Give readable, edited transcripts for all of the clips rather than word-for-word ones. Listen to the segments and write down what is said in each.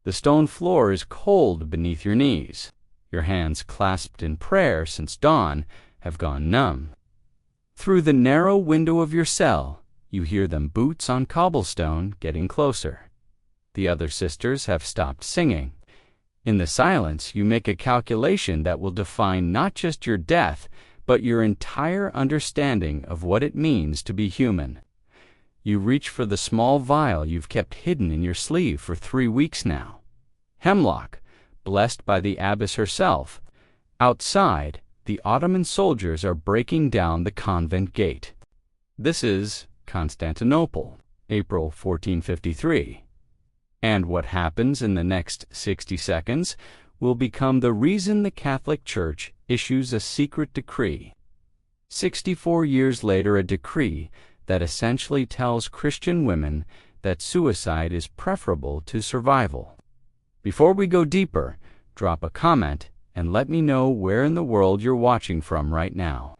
The stone floor is cold beneath your knees. Your hands clasped in prayer since dawn have gone numb. Through the narrow window of your cell, you hear them boots on cobblestone getting closer. The other sisters have stopped singing. In the silence, you make a calculation that will define not just your death, but your entire understanding of what it means to be human. You reach for the small vial you've kept hidden in your sleeve for 3 weeks now. Hemlock, blessed by the abbess herself. Outside, the Ottoman soldiers are breaking down the convent gate. This is Constantinople, April 1453. And what happens in the next 60 seconds will become the reason the Catholic Church issues a secret decree. 64 years later, a decree that essentially tells Christian women that suicide is preferable to survival. Before we go deeper, drop a comment and let me know where in the world you're watching from right now.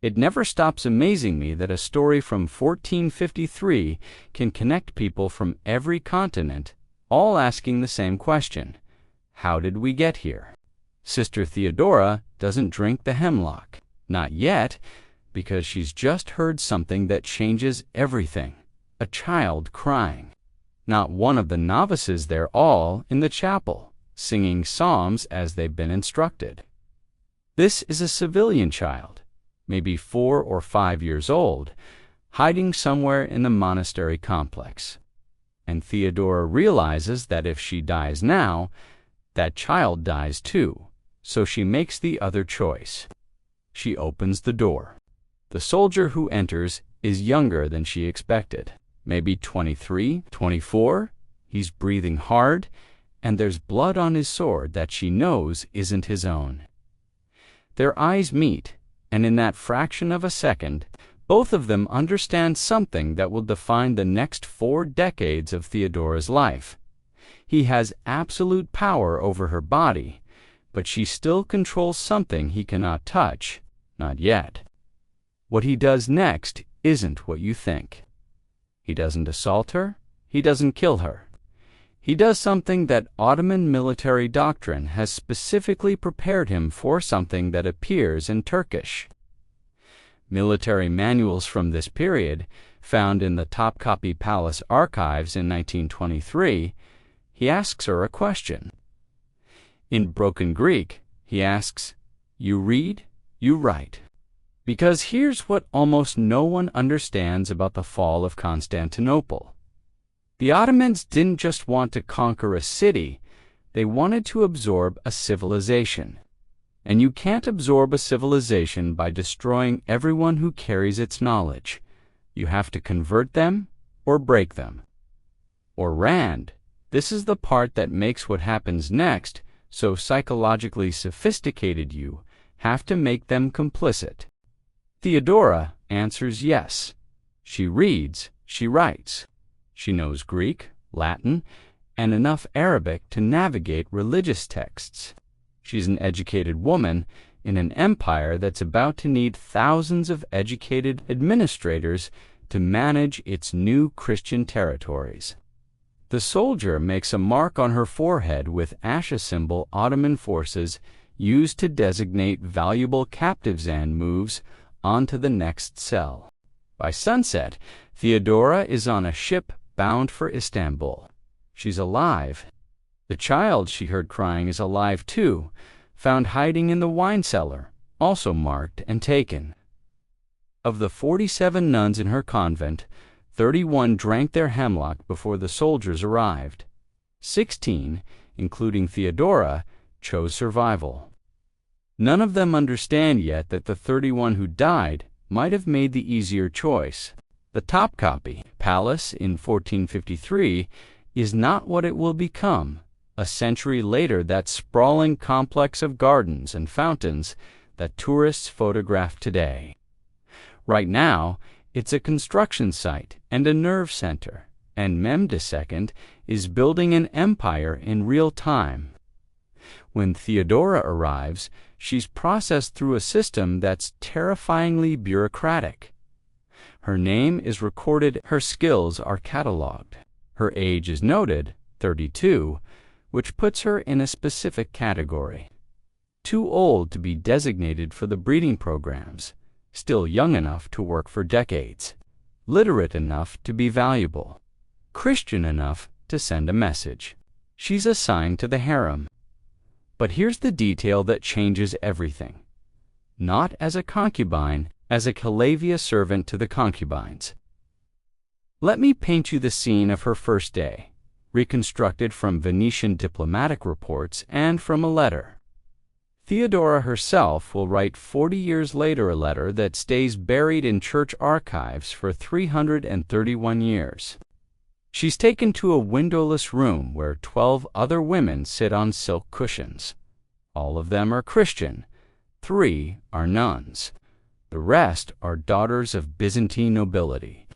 It never stops amazing me that a story from 1453 can connect people from every continent, all asking the same question: how did we get here? Sister Theodora doesn't drink the hemlock. Not yet, because she's just heard something that changes everything. A child crying. Not one of the novices there, all in the chapel, singing psalms as they've been instructed. This is a civilian child, maybe 4 or 5 years old, hiding somewhere in the monastery complex. And Theodora realizes that if she dies now, that child dies too, so she makes the other choice. She opens the door. The soldier who enters is younger than she expected, maybe 23, 24. He's breathing hard, and there's blood on his sword that she knows isn't his own. Their eyes meet, and in that fraction of a second, both of them understand something that will define the next 4 decades of Theodora's life. He has absolute power over her body, but she still controls something he cannot touch, not yet. What he does next isn't what you think. He doesn't assault her, he doesn't kill her. He does something that Ottoman military doctrine has specifically prepared him for, something that appears in Turkish. Military manuals from this period, found in the Topkapi Palace archives in 1923, he asks her a question. In broken Greek, he asks, "You read, you write." Because here's what almost no one understands about the fall of Constantinople. The Ottomans didn't just want to conquer a city, they wanted to absorb a civilization. And you can't absorb a civilization by destroying everyone who carries its knowledge. You have to convert them or break them. Or Rand, this is the part that makes what happens next so psychologically sophisticated. You have to make them complicit. Theodora answers yes. She reads, she writes. She knows Greek, Latin, and enough Arabic to navigate religious texts. She's an educated woman in an empire that's about to need thousands of educated administrators to manage its new Christian territories. The soldier makes a mark on her forehead with Asha symbol Ottoman forces used to designate valuable captives and moves on to the next cell. By sunset, Theodora is on a ship bound for Istanbul. She's alive. The child she heard crying is alive too, found hiding in the wine cellar, also marked and taken. Of the 47 nuns in her convent, 31 drank their hemlock before the soldiers arrived. 16, including Theodora, chose survival. None of them understand yet that the 31 who died might have made the easier choice. The Topkapi Palace in 1453 is not what it will become. A century later, that sprawling complex of gardens and fountains that tourists photograph today. Right now, it's a construction site and a nerve center, and Mehmed II is building an empire in real time. When Theodora arrives, she's processed through a system that's terrifyingly bureaucratic. Her name is recorded, her skills are cataloged, her age is noted, 32, which puts her in a specific category. Too old to be designated for the breeding programs, still young enough to work for decades, literate enough to be valuable, Christian enough to send a message. She's assigned to the harem. But here's the detail that changes everything. Not as a concubine, as a Calavia servant to the concubines. Let me paint you the scene of her first day, reconstructed from Venetian diplomatic reports and from a letter. Theodora herself will write 40 years later a letter that stays buried in church archives for 331 years. She's taken to a windowless room where 12 other women sit on silk cushions. All of them are Christian. 3 are nuns. The rest are daughters of Byzantine nobility.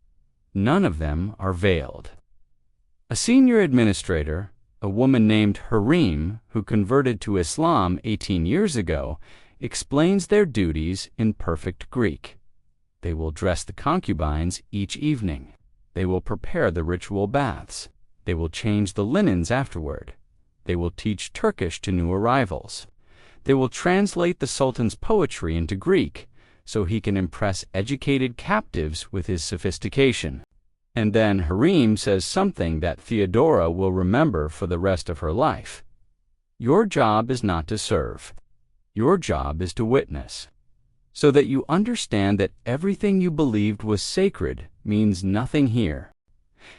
None of them are veiled. A senior administrator, a woman named Harim, who converted to Islam 18 years ago, explains their duties in perfect Greek. They will dress the concubines each evening. They will prepare the ritual baths. They will change the linens afterward. They will teach Turkish to new arrivals. They will translate the Sultan's poetry into Greek so he can impress educated captives with his sophistication. And then Harim says something that Theodora will remember for the rest of her life. Your job is not to serve. Your job is to witness. So that you understand that everything you believed was sacred means nothing here.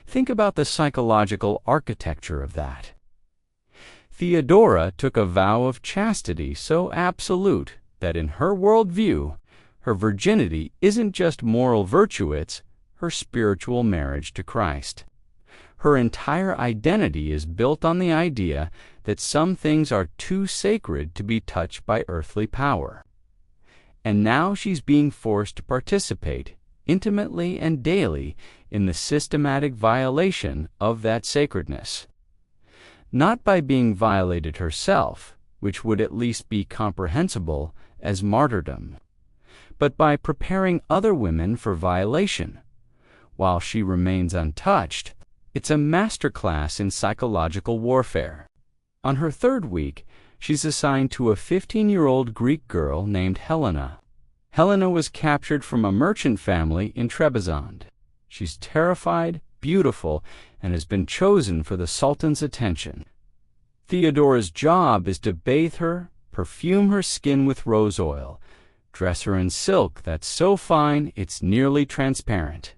Think about the psychological architecture of that. Theodora took a vow of chastity so absolute that in her worldview, her virginity isn't just moral virtue, it's her spiritual marriage to Christ. Her entire identity is built on the idea that some things are too sacred to be touched by earthly power. And now she's being forced to participate, intimately and daily, in the systematic violation of that sacredness. Not by being violated herself, which would at least be comprehensible as martyrdom, but by preparing other women for violation. While she remains untouched, it's a masterclass in psychological warfare. On her third week, she's assigned to a 15-year-old Greek girl named Helena. Helena was captured from a merchant family in Trebizond. She's terrified, beautiful, and has been chosen for the Sultan's attention. Theodora's job is to bathe her, perfume her skin with rose oil, dress her in silk that's so fine it's nearly transparent,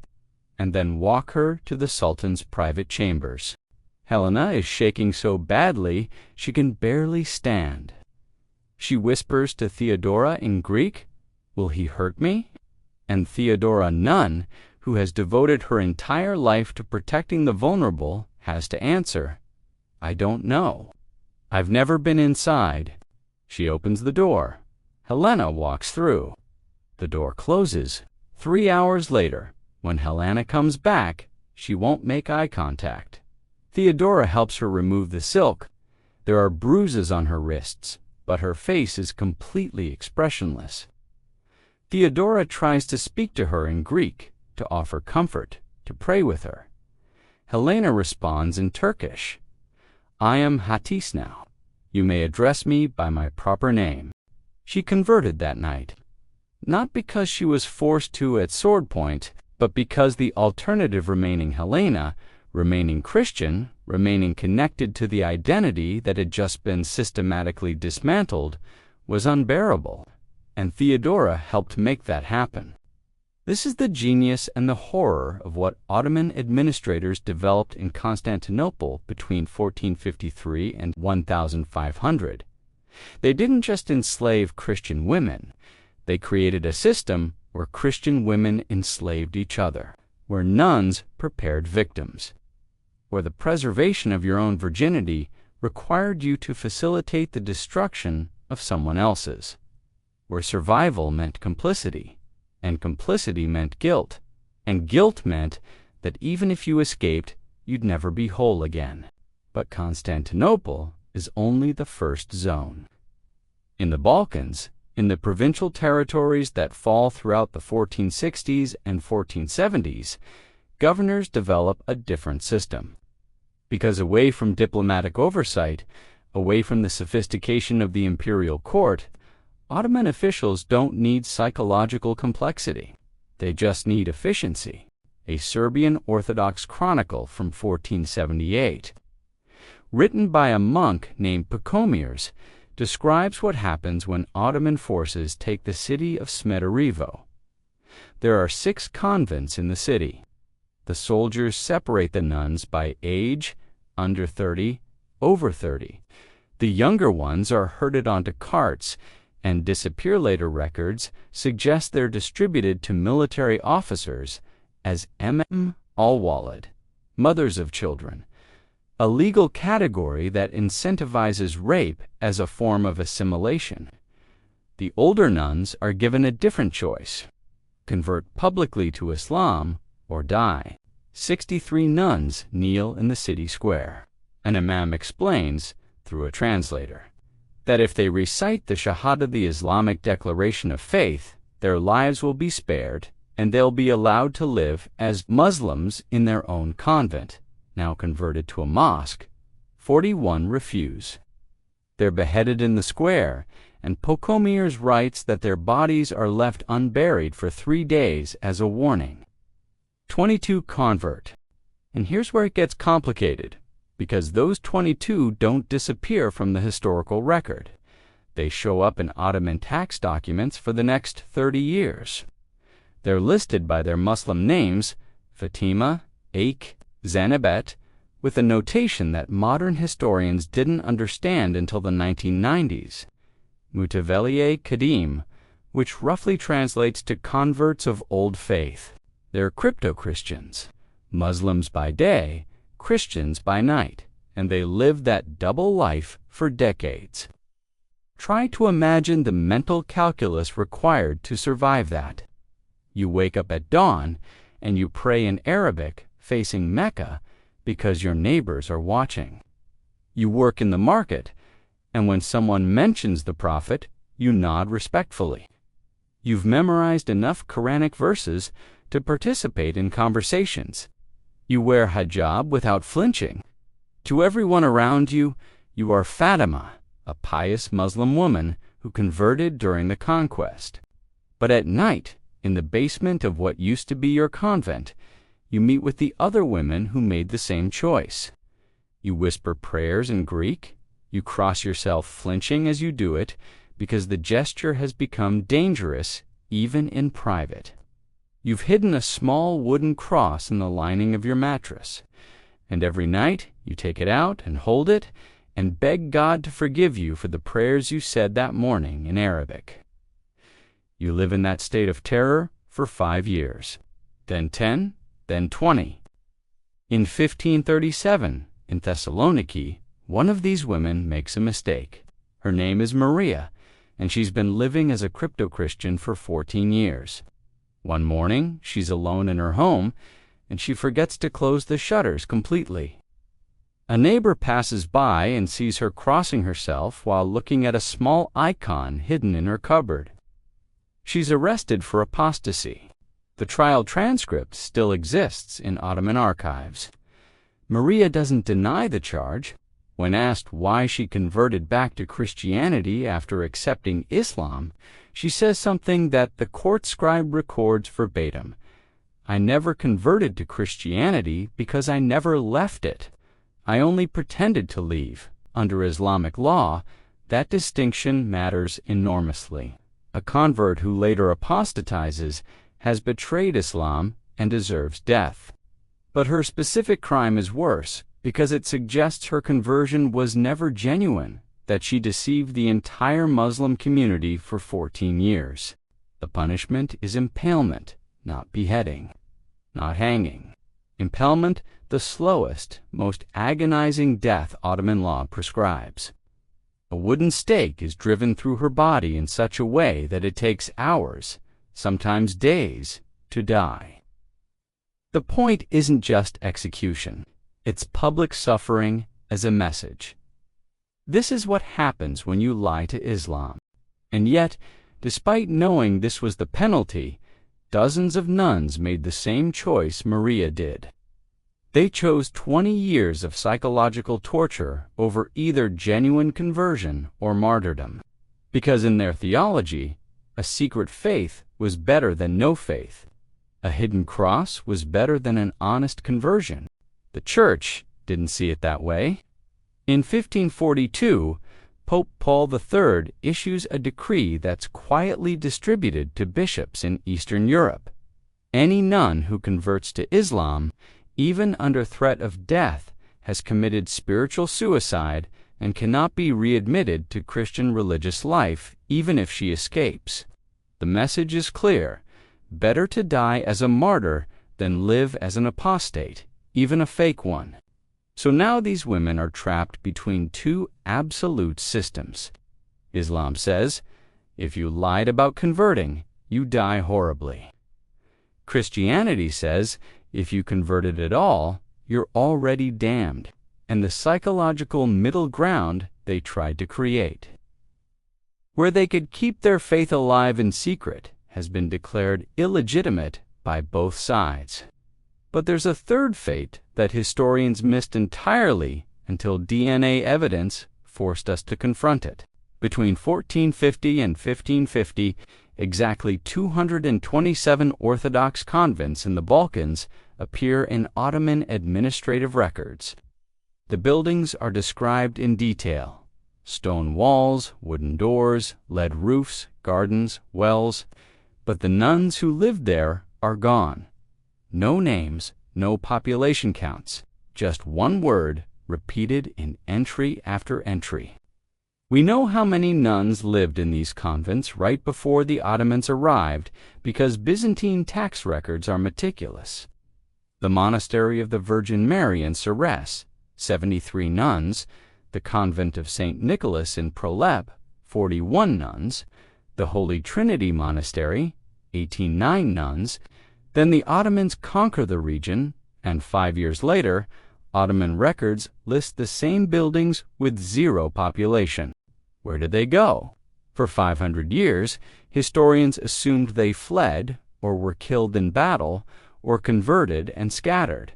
and then walk her to the Sultan's private chambers. Helena is shaking so badly she can barely stand. She whispers to Theodora in Greek, "Will he hurt me?" And Theodora, nun, who has devoted her entire life to protecting the vulnerable, has to answer, "I don't know. I've never been inside." She opens the door. Helena walks through. The door closes. 3 hours later, when Helena comes back, she won't make eye contact. Theodora helps her remove the silk. There are bruises on her wrists, but her face is completely expressionless. Theodora tries to speak to her in Greek, to offer comfort, to pray with her. Helena responds in Turkish, "I am Hatis now. You may address me by my proper name." She converted that night, not because she was forced to at sword point, but because the alternative remaining Helena, remaining Christian, remaining connected to the identity that had just been systematically dismantled, was unbearable, and Theodora helped make that happen. This is the genius and the horror of what Ottoman administrators developed in Constantinople between 1453 and 1500. They didn't just enslave Christian women, they created a system where Christian women enslaved each other, where nuns prepared victims, where the preservation of your own virginity required you to facilitate the destruction of someone else's, where survival meant complicity, and complicity meant guilt, and guilt meant that even if you escaped, you'd never be whole again. But Constantinople is only the first zone. In the Balkans, in the provincial territories that fall throughout the 1460s and 1470s, governors develop a different system. Because away from diplomatic oversight, away from the sophistication of the imperial court, Ottoman officials don't need psychological complexity. They just need efficiency. A Serbian Orthodox chronicle from 1478, written by a monk named Pakomirs, describes what happens when Ottoman forces take the city of Smederevo. There are 6 convents in the city. The soldiers separate the nuns by age, under 30, over 30. The younger ones are herded onto carts, and disappear later records suggest they're distributed to military officers as Alwalid, mothers of children, a legal category that incentivizes rape as a form of assimilation. The older nuns are given a different choice: convert publicly to Islam or die. 63 nuns kneel in the city square. An imam explains, through a translator, that if they recite the Shahada, the Islamic declaration of faith, their lives will be spared and they'll be allowed to live as Muslims in their own convent, now converted to a mosque. 41 refuse. They're beheaded in the square, and Pakomirs writes that their bodies are left unburied for 3 days as a warning. 22 convert. And here's where it gets complicated, because those 22 don't disappear from the historical record. They show up in Ottoman tax documents for the next 30 years. They're listed by their Muslim names, Fatima, Aik, Zanabet, with a notation that modern historians didn't understand until the 1990s, Mutaveliye Kadim, which roughly translates to converts of old faith. They're crypto-Christians, Muslims by day, Christians by night, and they live that double life for decades. Try to imagine the mental calculus required to survive that. You wake up at dawn and you pray in Arabic facing Mecca because your neighbors are watching. You work in the market, and when someone mentions the Prophet, you nod respectfully. You've memorized enough Quranic verses to participate in conversations. You wear hijab without flinching. To everyone around you, you are Fatima, a pious Muslim woman who converted during the conquest. But at night, in the basement of what used to be your convent, you meet with the other women who made the same choice. You whisper prayers in Greek. You cross yourself flinching as you do it because the gesture has become dangerous even in private. You've hidden a small wooden cross in the lining of your mattress, and every night you take it out and hold it and beg God to forgive you for the prayers you said that morning in Arabic. You live in that state of terror for 5 years, then 10, then 20. In 1537, in Thessaloniki, one of these women makes a mistake. Her name is Maria, and she's been living as a crypto-Christian for 14 years. One morning, she's alone in her home, and she forgets to close the shutters completely. A neighbor passes by and sees her crossing herself while looking at a small icon hidden in her cupboard. She's arrested for apostasy. The trial transcript still exists in Ottoman archives. Maria doesn't deny the charge. When asked why she converted back to Christianity after accepting Islam, she says something that the court scribe records verbatim. "I never converted to Christianity because I never left it. I only pretended to leave. Under Islamic law, that distinction matters enormously. A convert who later apostatizes has betrayed Islam and deserves death." But her specific crime is worse because it suggests her conversion was never genuine, that she deceived the entire Muslim community for 14 years. The punishment is impalement, not beheading, not hanging. Impalement, the slowest, most agonizing death Ottoman law prescribes. A wooden stake is driven through her body in such a way that it takes hours, sometimes days, to die. The point isn't just execution. It's public suffering as a message. This is what happens when you lie to Islam. And yet, despite knowing this was the penalty, dozens of nuns made the same choice Maria did. They chose 20 years of psychological torture over either genuine conversion or martyrdom, because in their theology, a secret faith was better than no faith. A hidden cross was better than an honest conversion. The Church didn't see it that way. In 1542, Pope Paul III issues a decree that's quietly distributed to bishops in Eastern Europe. Any nun who converts to Islam, even under threat of death, has committed spiritual suicide and cannot be readmitted to Christian religious life, even if she escapes. The message is clear: better to die as a martyr than live as an apostate, even a fake one. So now these women are trapped between two absolute systems. Islam says, if you lied about converting, you die horribly. Christianity says, if you converted at all, you're already damned, and the psychological middle ground they tried to create, where they could keep their faith alive in secret, has been declared illegitimate by both sides. But there's a third fate that historians missed entirely until DNA evidence forced us to confront it. Between 1450 and 1550, exactly 227 Orthodox convents in the Balkans appear in Ottoman administrative records. The buildings are described in detail: stone walls, wooden doors, lead roofs, gardens, wells. But the nuns who lived there are gone. No names, no population counts, just one word repeated in entry after entry. We know how many nuns lived in these convents right before the Ottomans arrived because Byzantine tax records are meticulous. The Monastery of the Virgin Mary in Serres, 73 nuns; the Convent of St. Nicholas in Prolep, 41 nuns; the Holy Trinity Monastery, 89 nuns. Then the Ottomans conquer the region, and 5 years later, Ottoman records list the same buildings with 0 population. Where did they go? For 500 years, historians assumed they fled, or were killed in battle, or converted and scattered.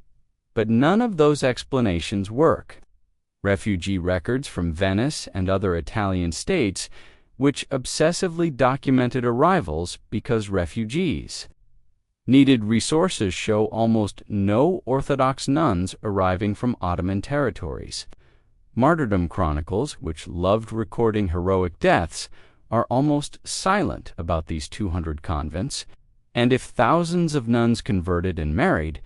But none of those explanations work. Refugee records from Venice and other Italian states, which obsessively documented arrivals because refugees. Needed resources show almost no Orthodox nuns arriving from Ottoman territories. Martyrdom chronicles, which loved recording heroic deaths, are almost silent about these 200 convents, and if thousands of nuns converted and married,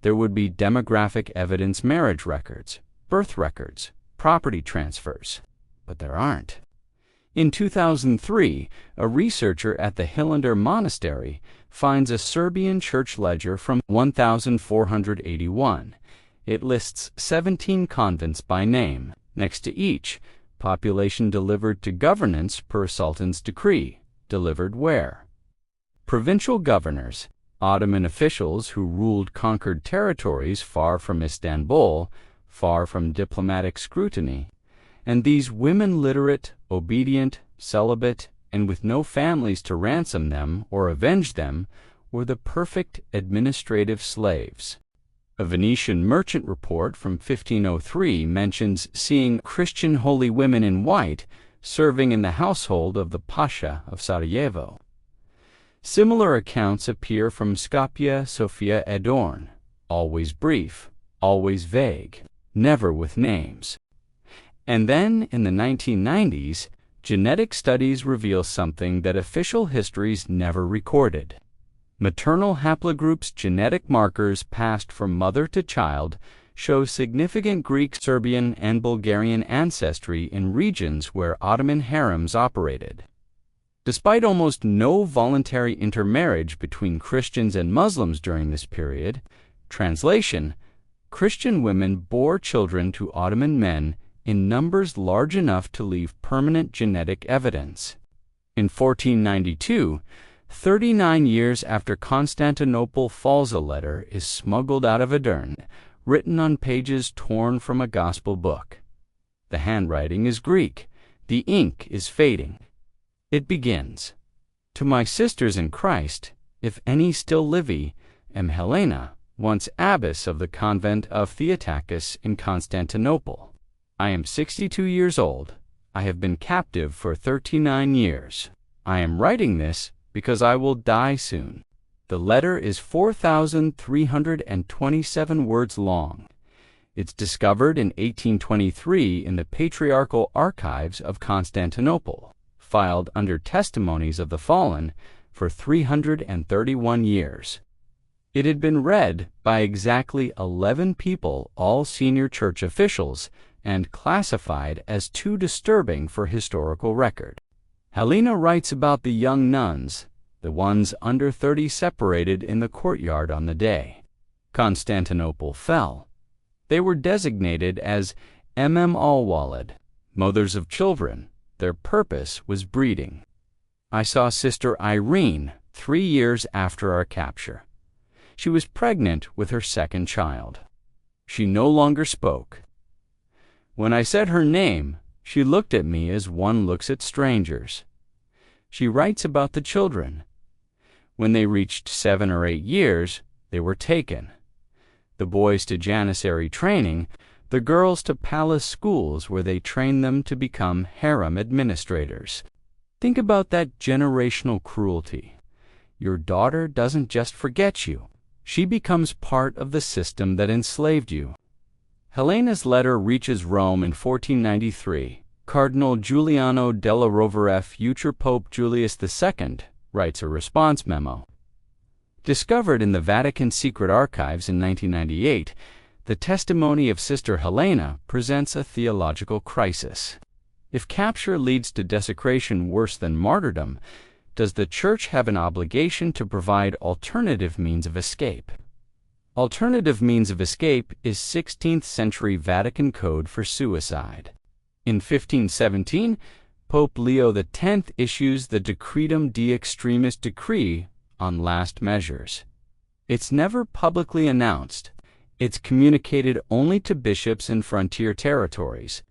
there would be demographic evidence marriage records, birth records, property transfers. But there aren't. In 2003, a researcher at the Hilander Monastery finds a Serbian church ledger from 1481. It lists 17 convents by name. Next to each, population delivered to governance per Sultan's decree. Delivered where? Provincial governors, Ottoman officials who ruled conquered territories far from Istanbul, far from diplomatic scrutiny. And these women literate, obedient, celibate, and with no families to ransom them or avenge them, were the perfect administrative slaves. A Venetian merchant report from 1503 mentions seeing Christian holy women in white serving in the household of the Pasha of Sarajevo. Similar accounts appear from Skopje, Sofia, Adorn, always brief, always vague, never with names. And then, in the 1990s, genetic studies reveal something that official histories never recorded. Maternal haplogroups' genetic markers passed from mother to child show significant Greek, Serbian, and Bulgarian ancestry in regions where Ottoman harems operated. Despite almost no voluntary intermarriage between Christians and Muslims during this period, translation, Christian women bore children to Ottoman men in numbers large enough to leave permanent genetic evidence. In 1492, 39 years after Constantinople falls, a letter is smuggled out of Edirne, written on pages torn from a gospel book. The handwriting is Greek. The ink is fading. It begins, "To my sisters in Christ, if any still live, am Helena, once abbess of the convent of Theotokos in Constantinople. I am 62 years old. I have been captive for 39 years. I am writing this because I will die soon. The letter is 4,327 words long. It's discovered in 1823 in the Patriarchal Archives of Constantinople, filed under Testimonies of the Fallen for 331 years. It had been read by exactly 11 people, all senior church officials, and classified as too disturbing for historical record. Helena writes about the young nuns, the ones under 30 separated in the courtyard on the day Constantinople fell. They were designated as Alwalad, mothers of children. Their purpose was breeding. I saw Sister Irene 3 years after our capture. She was pregnant with her second child. She no longer spoke. When I said her name, she looked at me as one looks at strangers. She writes about the children. When they reached 7 or 8 years, they were taken. The boys to Janissary training, the girls to palace schools where they train them to become harem administrators. Think about that generational cruelty. Your daughter doesn't just forget you. She becomes part of the system that enslaved you. Helena's letter reaches Rome in 1493. Cardinal Giuliano della Rovere, future Pope Julius II, writes a response memo. Discovered in the Vatican Secret Archives in 1998, the testimony of Sister Helena presents a theological crisis. If capture leads to desecration worse than martyrdom, does the Church have an obligation to provide alternative means of escape? Alternative means of escape is 16th century Vatican code for suicide. In 1517, Pope Leo X issues the Decretum de Extremis decree on last measures. It's never publicly announced. It's communicated only to bishops in frontier territories,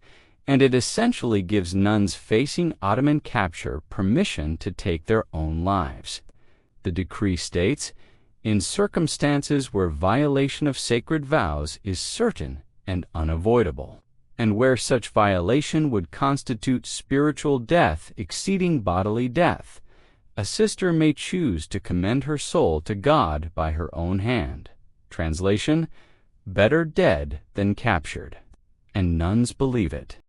and it essentially gives nuns facing Ottoman capture permission to take their own lives. The decree states, in circumstances where violation of sacred vows is certain and unavoidable, and where such violation would constitute spiritual death exceeding bodily death, a sister may choose to commend her soul to God by her own hand. Translation, better dead than captured. And nuns believe it.